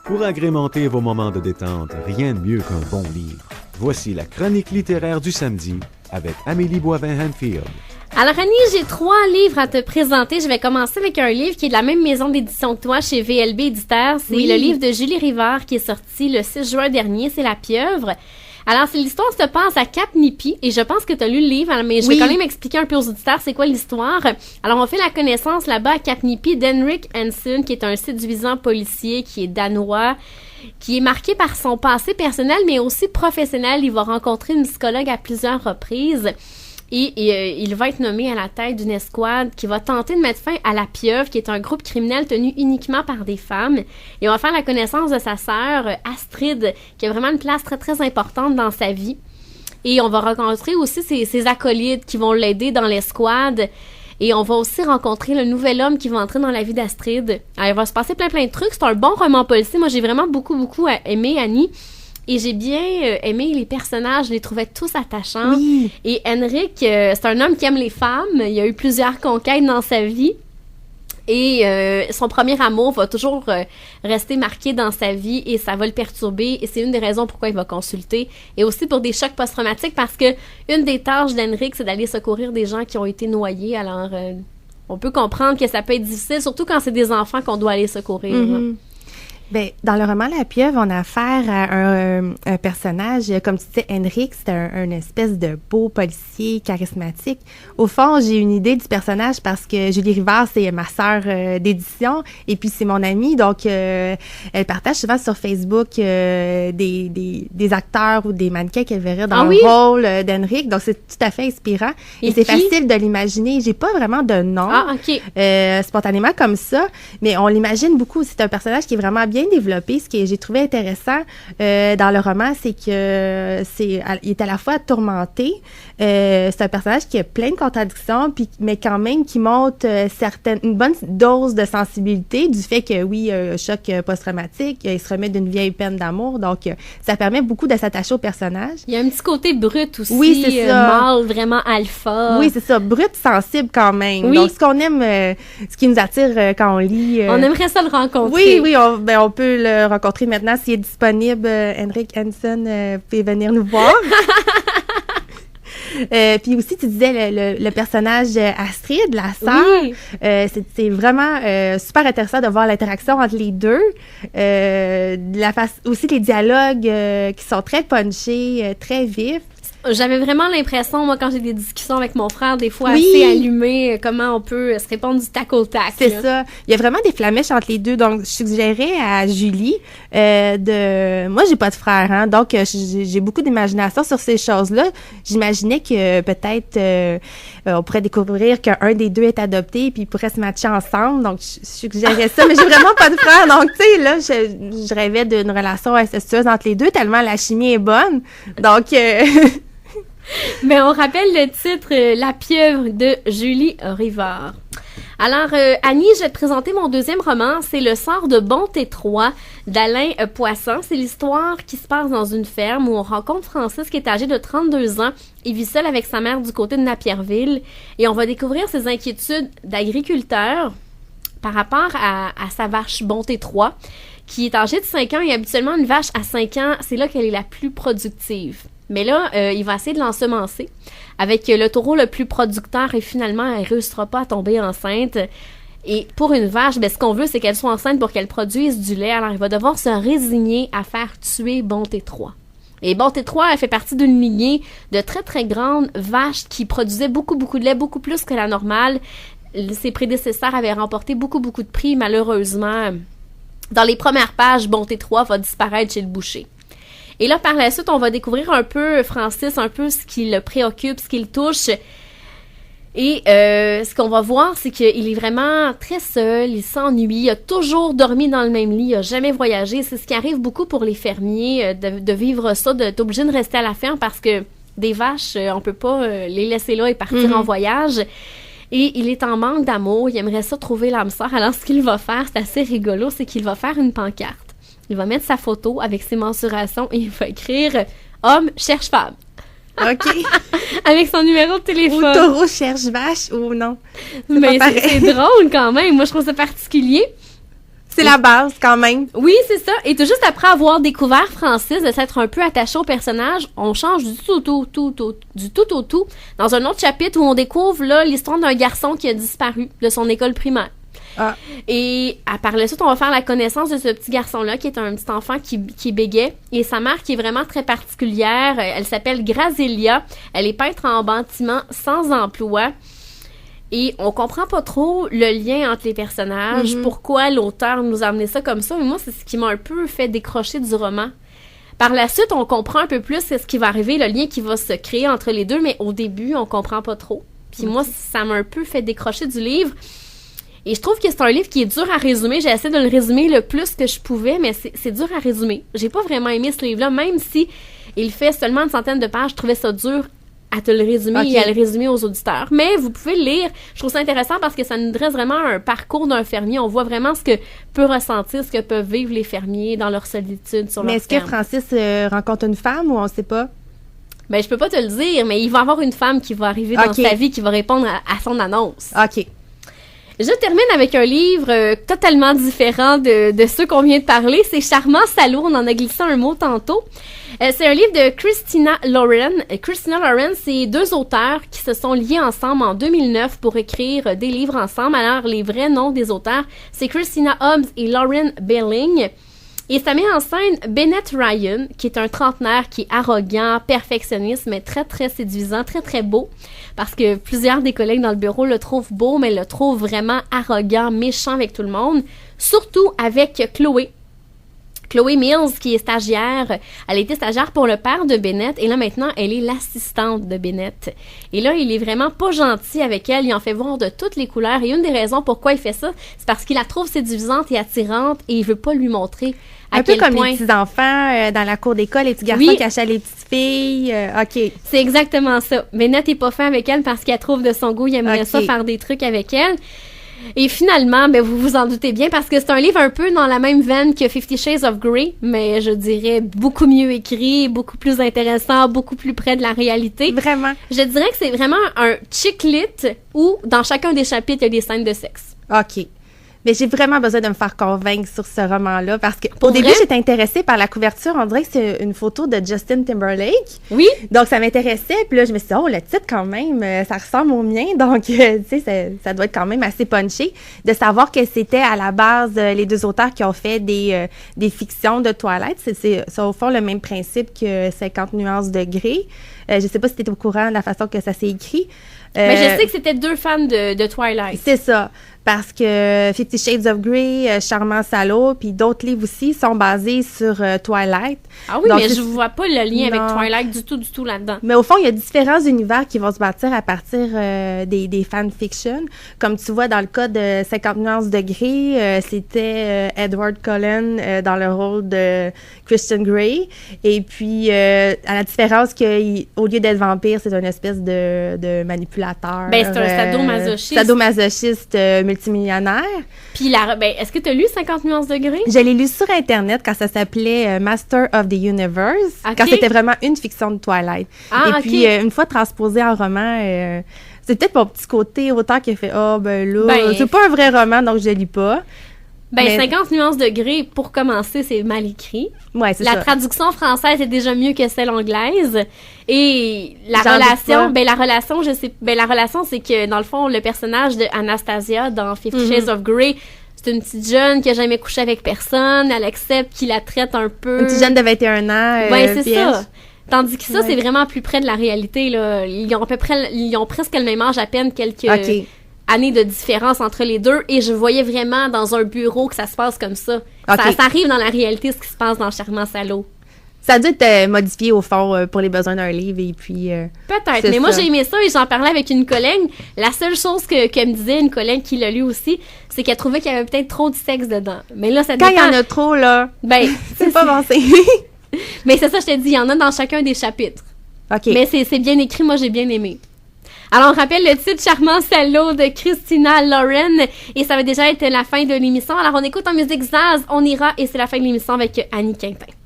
Pour agrémenter vos moments de détente, rien de mieux qu'un bon livre. Voici la chronique littéraire du samedi avec Amélie Boivin-Hanfield. Alors Annie, j'ai 3 livres à te présenter. Je vais commencer avec un livre qui est de la même maison d'édition que toi, chez VLB Éditeur. C'est le livre de Julie Rivard qui est sorti le 6 juin dernier, c'est La Pieuvre. Alors, l'histoire se passe à Cap-Nipi, et je pense que tu as lu le livre, mais je vais quand même expliquer un peu aux auditeurs c'est quoi l'histoire. Alors, on fait la connaissance là-bas à Cap-Nipi d'Henrik Hansen, qui est un séduisant policier qui est danois, qui est marqué par son passé personnel, mais aussi professionnel. Il va rencontrer une psychologue à plusieurs reprises. Et il va être nommé à la tête d'une escouade qui va tenter de mettre fin à La Pieuvre, qui est un groupe criminel tenu uniquement par des femmes. Et on va faire la connaissance de sa sœur, Astrid, qui a vraiment une place très, très importante dans sa vie. Et on va rencontrer aussi ses acolytes qui vont l'aider dans l'escouade. Et on va aussi rencontrer le nouvel homme qui va entrer dans la vie d'Astrid. Alors, il va se passer plein, plein de trucs. C'est un bon roman policier. Moi, j'ai vraiment beaucoup, beaucoup aimé Annie. Et j'ai bien aimé les personnages, je les trouvais tous attachants. Oui. Et Henrik, c'est un homme qui aime les femmes. Il a eu plusieurs conquêtes dans sa vie. Et son premier amour va toujours rester marqué dans sa vie et ça va le perturber. Et c'est une des raisons pourquoi il va consulter. Et aussi pour des chocs post-traumatiques parce que une des tâches d'Henrik, c'est d'aller secourir des gens qui ont été noyés. Alors, on peut comprendre que ça peut être difficile, surtout quand c'est des enfants qu'on doit aller secourir. Mm-hmm. Bien, dans le roman La Pieuvre, on a affaire à un personnage, comme tu disais, Henrik, c'est un espèce de beau policier charismatique. Au fond, j'ai une idée du personnage parce que Julie Rivard, c'est ma sœur d'édition et puis c'est mon amie, donc elle partage souvent sur Facebook des acteurs ou des mannequins qu'elle verrait dans le rôle d'Henrik, donc c'est tout à fait inspirant. Et c'est facile de l'imaginer. J'ai pas vraiment de nom spontanément comme ça, mais on l'imagine beaucoup. C'est un personnage qui est vraiment bien développé. Ce que j'ai trouvé intéressant dans le roman, c'est que il est à la fois tourmenté. C'est un personnage qui a plein de contradictions, mais quand même qui montre une bonne dose de sensibilité du fait que choc post-traumatique, il se remet d'une vieille peine d'amour, donc ça permet beaucoup de s'attacher au personnage. Il y a un petit côté brut aussi, c'est ça. Mâle, vraiment alpha. Oui, c'est ça, brut, sensible quand même. Oui. Donc ce qu'on aime, ce qui nous attire quand on lit. On aimerait ça le rencontrer. Oui, on peut le rencontrer maintenant s'il est disponible. Henrik Hansen, vous pouvez venir nous voir. Puis aussi, tu disais le personnage Astrid, la sœur. C'est vraiment super intéressant de voir l'interaction entre les deux. Aussi les dialogues qui sont très punchés, très vifs. J'avais vraiment l'impression, moi, quand j'ai des discussions avec mon frère, des fois assez allumées, comment on peut se répondre du tac au tac. C'est ça. Il y a vraiment des flamèches entre les deux. Donc, je suggérais à Julie moi, j'ai pas de frère, hein, donc j'ai beaucoup d'imagination sur ces choses-là. J'imaginais que peut-être on pourrait découvrir qu'un des deux est adopté puis ils pourraient se matcher ensemble. Donc, je suggérais ça, mais j'ai vraiment pas de frère. Donc, tu sais, là, je rêvais d'une relation incestueuse entre les deux tellement la chimie est bonne. Donc... Mais on rappelle le titre La Pieuvre de Julie Rivard. Alors, Annie, je vais te présenter mon deuxième roman. C'est Le sort de Bonté 3 d'Alain Poisson. C'est l'histoire qui se passe dans une ferme où on rencontre Francis qui est âgé de 32 ans. Il vit seul avec sa mère du côté de Napierville. Et on va découvrir ses inquiétudes d'agriculteur par rapport à sa vache Bonté 3 qui est âgée de 5 ans. Et habituellement, une vache à 5 ans, c'est là qu'elle est la plus productive. Mais là, il va essayer de l'ensemencer avec le taureau le plus producteur et finalement, elle ne réussira pas à tomber enceinte. Et pour une vache, ce qu'on veut, c'est qu'elle soit enceinte pour qu'elle produise du lait. Alors, il va devoir se résigner à faire tuer Bonté 3. Et Bonté 3, elle fait partie d'une lignée de très, très grandes vaches qui produisaient beaucoup, beaucoup de lait, beaucoup plus que la normale. Ses prédécesseurs avaient remporté beaucoup, beaucoup de prix. Malheureusement, dans les premières pages, Bonté 3 va disparaître chez le boucher. Et là, par la suite, on va découvrir un peu Francis, un peu ce qui le préoccupe, ce qui le touche. Et ce qu'on va voir, c'est qu'il est vraiment très seul, il s'ennuie, il a toujours dormi dans le même lit, il n'a jamais voyagé. C'est ce qui arrive beaucoup pour les fermiers, de vivre ça, d'être obligé de rester à la ferme parce que des vaches, on peut pas les laisser là et partir en voyage. Et il est en manque d'amour, il aimerait ça trouver l'âme sœur. Alors, ce qu'il va faire, c'est assez rigolo, c'est qu'il va faire une pancarte. Il va mettre sa photo avec ses mensurations et il va écrire « Homme cherche femme ». OK. Avec son numéro de téléphone. Ou taureau cherche vache ou non. Mais c'est drôle quand même. Moi, je trouve ça particulier. C'est la base, quand même. Oui, c'est ça. Et tout juste après avoir découvert Francis, de s'être un peu attaché au personnage, on change du tout au tout dans un autre chapitre où on découvre là l'histoire d'un garçon qui a disparu de son école primaire. Ah. Et par la suite, on va faire la connaissance de ce petit garçon-là qui est un petit enfant qui bégait. Et sa mère qui est vraiment très particulière, elle s'appelle Grazilia. Elle est peintre en bâtiment sans emploi. Et on comprend pas trop le lien entre les personnages, pourquoi l'auteur nous a amené ça comme ça. Mais moi, c'est ce qui m'a un peu fait décrocher du roman. Par la suite, on comprend un peu plus ce qui va arriver, le lien qui va se créer entre les deux, mais au début, on comprend pas trop. Puis moi, ça m'a un peu fait décrocher du livre. Et je trouve que c'est un livre qui est dur à résumer. J'ai essayé de le résumer le plus que je pouvais, mais c'est dur à résumer. J'ai pas vraiment aimé ce livre-là, même si il fait seulement une centaine de pages, je trouvais ça dur à te le résumer et à le résumer aux auditeurs. Mais vous pouvez le lire. Je trouve ça intéressant parce que ça nous dresse vraiment un parcours d'un fermier. On voit vraiment ce que peut ressentir, ce que peuvent vivre les fermiers dans leur solitude sur leur ferme. Mais est-ce que Francis rencontre une femme ou on sait pas? Ben, je peux pas te le dire, mais il va y avoir une femme qui va arriver dans sa vie qui va répondre à son annonce. OK. Je termine avec un livre totalement différent de ceux qu'on vient de parler. C'est Charmant Salaud. On en a glissé un mot tantôt. C'est un livre de Christina Lauren. Christina Lauren, c'est deux auteurs qui se sont liés ensemble en 2009 pour écrire des livres ensemble. Alors, les vrais noms des auteurs, c'est Christina Hobbs et Lauren Belling. Et ça met en scène Bennett Ryan, qui est un trentenaire qui est arrogant, perfectionniste, mais très, très séduisant, très, très beau. Parce que plusieurs des collègues dans le bureau le trouvent beau, mais le trouvent vraiment arrogant, méchant avec tout le monde. Surtout avec Chloé. Chloé Mills, qui est stagiaire. Elle était stagiaire pour le père de Bennett, et là, maintenant, elle est l'assistante de Bennett. Et là, il est vraiment pas gentil avec elle. Il en fait voir de toutes les couleurs. Et une des raisons pourquoi il fait ça, c'est parce qu'il la trouve séduisante et attirante, et il veut pas lui montrer à quel point... Un peu comme les petits-enfants dans la cour d'école, les petits garçons qui achètent les petites filles. OK. C'est exactement ça. Bennett est pas fin avec elle parce qu'elle trouve de son goût. Il aimerait ça faire des trucs avec elle. Et finalement, ben vous vous en doutez bien, parce que c'est un livre un peu dans la même veine que 50 Shades of Grey, mais je dirais beaucoup mieux écrit, beaucoup plus intéressant, beaucoup plus près de la réalité. Vraiment. Je dirais que c'est vraiment un chick lit où, dans chacun des chapitres, il y a des scènes de sexe. OK. Mais j'ai vraiment besoin de me faire convaincre sur ce roman-là parce que au début, j'étais intéressée par la couverture. On dirait que c'est une photo de Justin Timberlake. Oui. Donc, ça m'intéressait. Puis là, je me suis dit, oh, le titre, quand même, ça ressemble au mien. Donc, tu sais, ça doit être quand même assez punché. De savoir que c'était à la base les deux auteurs qui ont fait des fictions de Twilight. C'est au fond le même principe que 50 nuances de Grey. Je sais pas si tu étais au courant de la façon que ça s'est écrit. Mais je sais que c'était deux fans de Twilight. C'est ça. Parce que 50 Shades of Grey, Charmant Salaud, puis d'autres livres aussi sont basés sur Twilight. Ah oui, donc, mais je vois pas le lien avec Twilight du tout là-dedans. Mais au fond, il y a différents univers qui vont se bâtir à partir des fanfictions. Comme tu vois, dans le cas de 50 nuances de Grey, c'était Edward Cullen dans le rôle de Christian Grey. Et puis, à la différence qu'au lieu d'être vampire, c'est une espèce de manipulateur. Ben, c'est un sadomasochiste. Sadomasochiste multimillionnaire. Puis, est-ce que tu as lu 50 nuances de Grey? Je l'ai lu sur Internet quand ça s'appelait Master of the Universe, quand c'était vraiment une fiction de Twilight. Et puis, une fois transposé en roman, c'est peut-être mon petit côté auteur qui a fait « Ah, c'est pas un vrai roman, donc je le lis pas. » Ben, 50 nuances de Grey, pour commencer, c'est mal écrit. Ouais, c'est ça. La traduction française est déjà mieux que celle anglaise. Et la relation, la relation, c'est que, dans le fond, le personnage de Anastasia dans 50 Shades of Grey, c'est une petite jeune qui a jamais couché avec personne. Elle accepte qu'il la traite un peu... Une petite jeune de 21 ans. C'est ça. Tandis que ça, c'est vraiment plus près de la réalité, là. Ils ont presque le même âge, à peine quelques... années de différence entre les deux, et je voyais vraiment dans un bureau que ça se passe comme ça. Ça arrive dans la réalité, ce qui se passe dans Charmant Salaud. Ça a dû être modifié au fond pour les besoins d'un livre, et puis... Peut-être, mais moi j'ai aimé ça, et j'en parlais avec une collègue. La seule chose qu'elle me disait, une collègue qui l'a lu aussi, c'est qu'elle trouvait qu'il y avait peut-être trop de sexe dedans. Mais là, ça dépend... Quand il y en a trop, là, c'est pas bon signe. Mais c'est ça, je te dis, il y en a dans chacun des chapitres. OK. Mais c'est bien écrit, moi j'ai bien aimé. Alors, on rappelle le titre Charmant Salaud de Christina Lauren, et ça va déjà être la fin de l'émission. Alors, on écoute en musique Zaz, on ira, et c'est la fin de l'émission avec Annie Quintin.